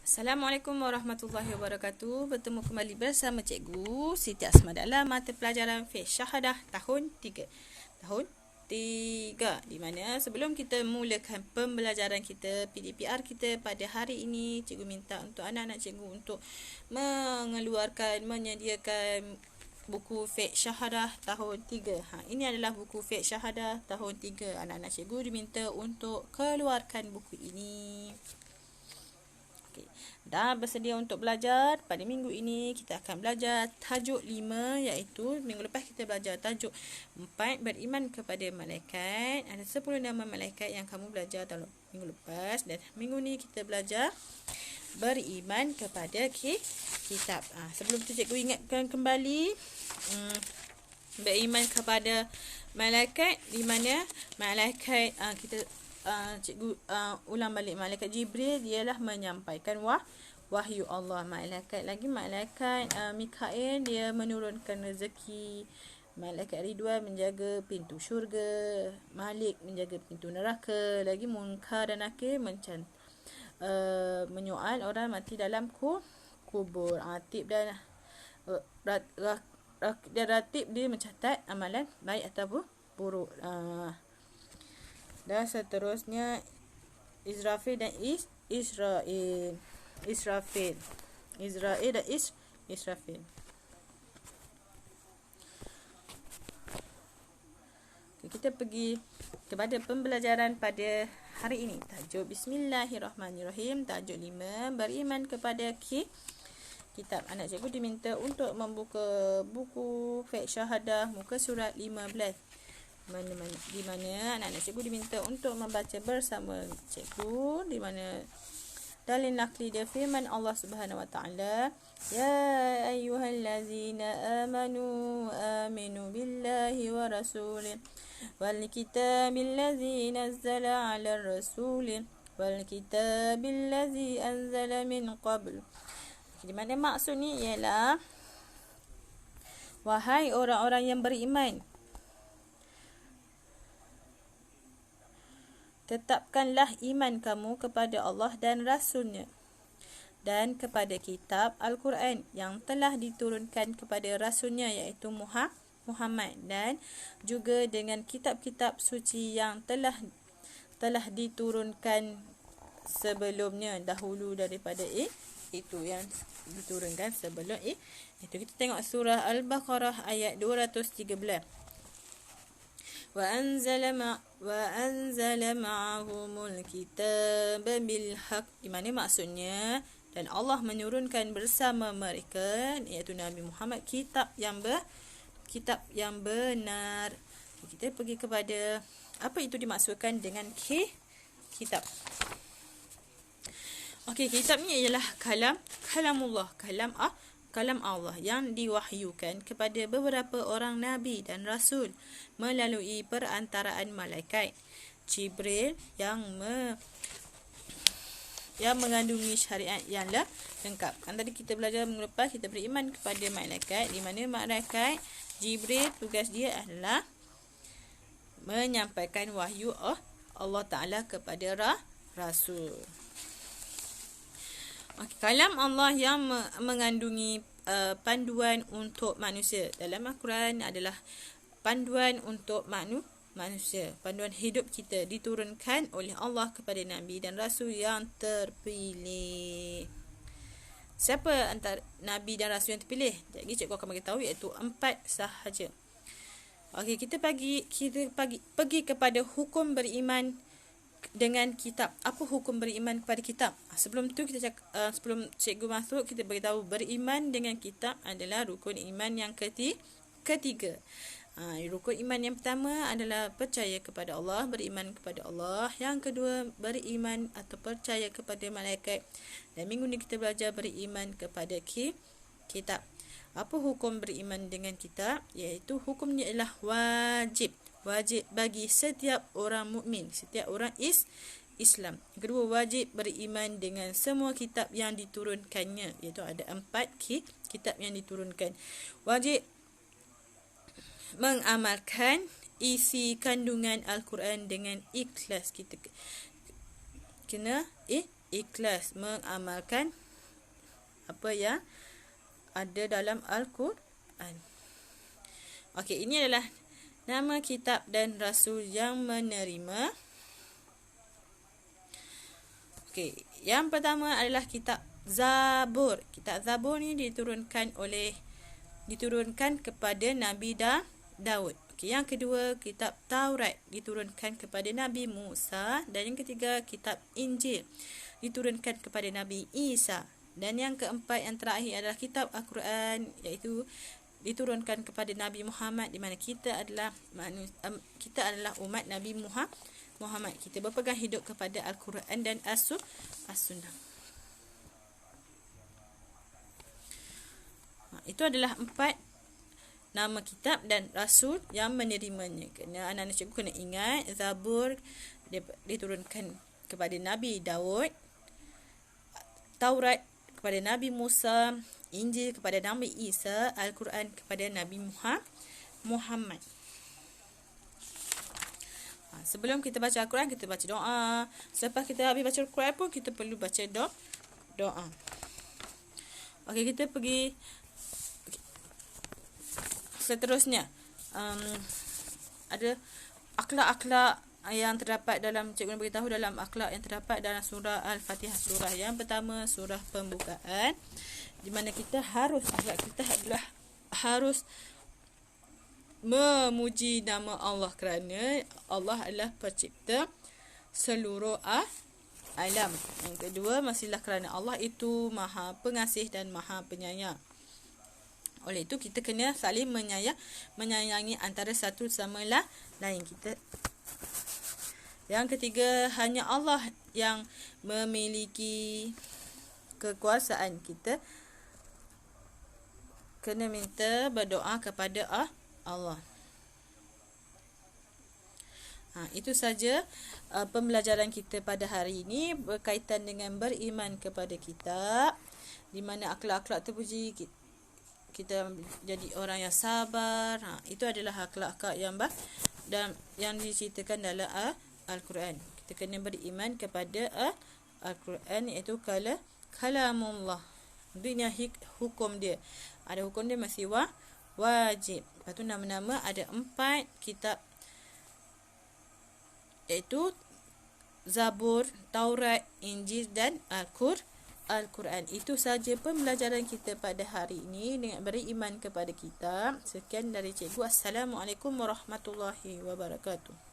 Assalamualaikum warahmatullahi wabarakatuh. Bertemu kembali bersama Cikgu Siti Asma dalam mata pelajaran Fiqh Syahadah tahun 3. Tahun 3 di mana sebelum kita mulakan pembelajaran kita PDPR kita pada hari ini, Cikgu minta untuk anak-anak Cikgu untuk menyediakan buku Fiqh Syahadah tahun 3. Ini adalah buku Fiqh Syahadah tahun 3. Anak-anak Cikgu diminta untuk keluarkan buku ini. Okay. Dah bersedia untuk belajar. Pada minggu ini kita akan belajar tajuk 5, iaitu minggu lepas kita belajar tajuk 4, beriman kepada malaikat. Ada 10 nama malaikat yang kamu belajar dalam minggu lepas, dan minggu ni kita belajar beriman kepada kitab. Sebelum tu cikgu ingatkan kembali, beriman kepada malaikat, di mana malaikat kita cikgu ulang balik, malaikat Jibril dialah menyampaikan wahyu Allah. Malaikat Mikail dia menurunkan rezeki. Malaikat Ridwan menjaga pintu syurga. Malik menjaga pintu neraka. Lagi Munkar dan Nakir menyoal orang mati dalam kubur. Ratib dan Ratib dia mencatat amalan baik ataupun buruk. Dan seterusnya Israfil dan Israel dan Israfil. Kita pergi kepada pembelajaran pada hari ini. Tajuk Bismillahirrahmanirrahim. Tajuk 5, beriman kepada kitab. Anak cikgu diminta untuk membuka buku Fiqh Syahadah muka surat 15. Di mana anak-anak cikgu diminta untuk membaca bersama cikgu, di mana dalil nakli dia firman Allah Subhanahu wa taala, ya ayyuhallazina aminu billahi wa rasulih wal kitabil ladzi nazzala 'ala rasulih wal kitabil ladzi anzala min qabl. Di mana maksud ni ialah, wahai orang-orang yang beriman, tetapkanlah iman kamu kepada Allah dan Rasulnya, dan kepada kitab Al-Quran yang telah diturunkan kepada Rasulnya, iaitu Muhammad, dan juga dengan kitab-kitab suci yang telah diturunkan sebelumnya, dahulu daripada itu yang diturunkan sebelum itu. Kita tengok surah Al-Baqarah ayat 213. وَأَنْزَلَ مَعَهُمُ الْكِتَابَ بِالْحَقِّ, di mana maksudnya, dan Allah menurunkan bersama mereka, iaitu Nabi Muhammad, kitab yang benar. Kita pergi kepada apa itu dimaksudkan dengan kitab. Okey, kitab ni ialah kalamullah, kalam Allah yang diwahyukan kepada beberapa orang Nabi dan Rasul melalui perantaraan malaikat Jibril yang mengandungi syariat yang lengkap. Kan tadi kita belajar minggu lepas, kita beriman kepada malaikat, di mana malaikat Jibril tugas dia adalah menyampaikan wahyu Allah Ta'ala kepada Rasul. Kalam Allah yang mengandungi panduan untuk manusia. Dalam Al-Quran adalah panduan untuk manusia. Panduan hidup kita diturunkan oleh Allah kepada Nabi dan Rasul yang terpilih. Siapa antara Nabi dan Rasul yang terpilih? Jadi cikgu akan bagi tahu, iaitu 4 sahaja. Okey, kita pergi kepada hukum beriman dengan kitab. Apa hukum beriman kepada kitab? Sebelum tu sebelum cikgu masuk, kita beritahu beriman dengan kitab adalah rukun iman yang ketiga. Rukun iman yang pertama adalah percaya kepada Allah, beriman kepada Allah. Yang kedua, beriman atau percaya kepada malaikat. Dan minggu ni kita belajar beriman kepada kitab. Apa hukum beriman dengan kitab? Iaitu hukumnya ialah wajib bagi setiap orang mukmin, setiap orang Islam. Kedua, wajib beriman dengan semua kitab yang diturunkannya, iaitu ada 4 kitab yang diturunkan. Wajib mengamalkan isi kandungan Al-Quran dengan ikhlas. Kita kena ikhlas mengamalkan apa yang ada dalam Al-Quran. Okey, ini adalah nama kitab dan rasul yang menerima. Okey, yang pertama adalah kitab Zabur. Kitab Zabur ni diturunkan kepada Nabi Daud. Okey, yang kedua kitab Taurat diturunkan kepada Nabi Musa, dan yang ketiga kitab Injil diturunkan kepada Nabi Isa, dan yang keempat yang terakhir adalah kitab Al-Quran, iaitu diturunkan kepada Nabi Muhammad, di mana kita adalah umat Nabi Muhammad. Kita berpegang hidup kepada Al-Quran dan As-Sunnah. Itu adalah 4 nama kitab dan rasul yang menerimanya. Kena anak-anak cikgu kena ingat, Zabur diturunkan kepada Nabi Daud, Taurat kepada Nabi Musa, Injil kepada Nabi Isa, Al-Quran kepada Nabi Muhammad. Sebelum kita baca Al-Quran, kita baca doa. Selepas kita habis baca Al-Quran pun kita perlu baca doa. Okey, kita pergi seterusnya. Ada akhlak-akhlak yang terdapat dalam, cikgu beritahu dalam akhlak yang terdapat dalam surah Al-Fatihah. Surah yang pertama, surah pembukaan, di mana akhlak kita adalah harus memuji nama Allah, kerana Allah adalah pencipta seluruh alam. Yang kedua, masihlah kerana Allah itu Maha Pengasih dan Maha Penyayang. Oleh itu kita kena saling menyayangi antara satu sama lain kita. Yang ketiga, hanya Allah yang memiliki kekuasaan. Kita kena minta berdoa kepada Allah. Itu saja pembelajaran kita pada hari ini berkaitan dengan beriman kepada kitab, di mana akhlak-akhlak terpuji, kita jadi orang yang sabar. Itu adalah akhlak-akhlak yang diceritakan dalam Al-Quran. Kita kena beriman kepada Al-Quran, iaitu kalamullah. Ini hukum dia. Ada hukum dia masih wajib. Lepas tu nama-nama ada 4 kitab, iaitu Zabur, Taurat, Injil dan Al-Quran. Itu saja pembelajaran kita pada hari ini dengan beriman kepada kitab. Sekian dari cikgu. Assalamualaikum warahmatullahi wabarakatuh.